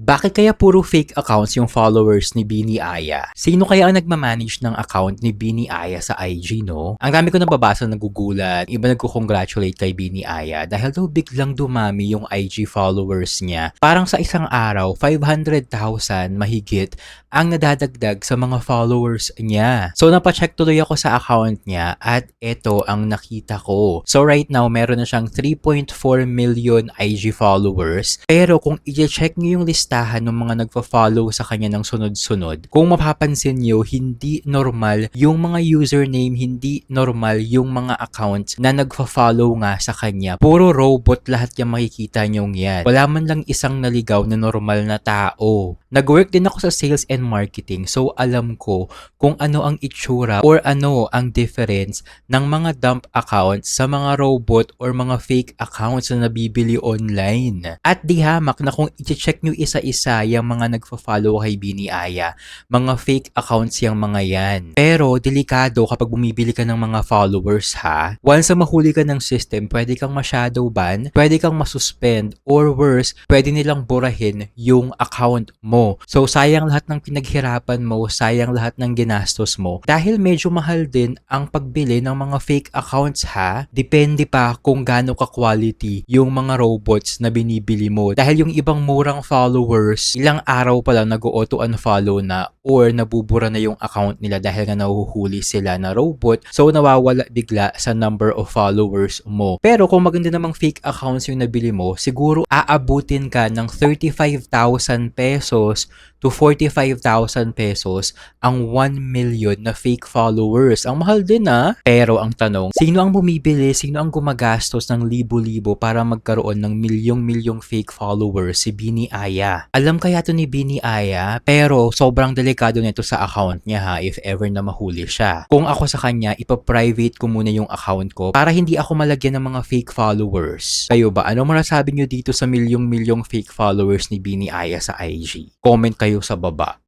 Bakit kaya puro fake accounts yung followers ni Bini Aya? Sino kaya ang nagmamanage ng account ni Bini Aya sa IG, no? Ang dami ko nababasa nagugulat, iba nagko-congratulate kay Bini Aya dahil daw biglang dumami yung IG followers niya. Parang sa isang araw, 500,000 mahigit ang nadadagdag sa mga followers niya. So napacheck tuloy ako sa account niya at eto ang nakita ko. So right now, meron na siyang 3.4 million IG followers. Pero kung i-check niyo yung listahan ng mga nagfa-follow sa kanya ng sunod-sunod, kung mapapansin niyo, hindi normal yung mga username, hindi normal yung mga accounts na nagfa-follow nga sa kanya. Puro robot lahat yung makikita niyong yan. Wala man lang isang naligaw na normal na tao. Nag-work din ako sa sales and marketing, so alam ko kung ano ang itsura or ano ang difference ng mga dump accounts sa mga robot or mga fake accounts na nabibili online. At di hamak na kung i-check nyo isa-isa yung mga nagfa-follow kay Bini Aya, mga fake accounts yung mga yan. Pero delikado kapag bumibili ka ng mga followers ha. Once na mahuli ka ng system, pwede kang ma-shadow ban, pwede kang masuspend, or worse, pwede nilang burahin yung account mo. So sayang lahat ng pinaghirapan mo, sayang lahat ng ginastos mo. Dahil medyo mahal din ang pagbili ng mga fake accounts ha. Depende pa kung gaano ka-quality yung mga robots na binibili mo. Dahil yung ibang murang followers, ilang araw pa lang nag-auto unfollow na or nabubura na yung account nila dahil nga nahuhuli sila na robot. So nawawala bigla sa number of followers mo. Pero kung maganda namang fake accounts yung nabili mo, siguro aabutin ka ng 35,000 pesos to 45,000 pesos ang 1 million na fake followers. Ang mahal din Pero ang tanong, sino ang bumibili, sino ang gumagastos ng libo-libo para magkaroon ng milyong-milyong fake followers? Si Bini Aya. Alam kaya to ni Bini Aya, pero sobrang delikado nito sa account niya ha if ever na mahuli siya. Kung ako sa kanya, ipa-private ko muna yung account ko para hindi ako malagyan ng mga fake followers. Kayo ba? Ano masasabi nyo dito sa milyong-milyong fake followers ni Bini Aya sa IG? Comment kayo sa baba.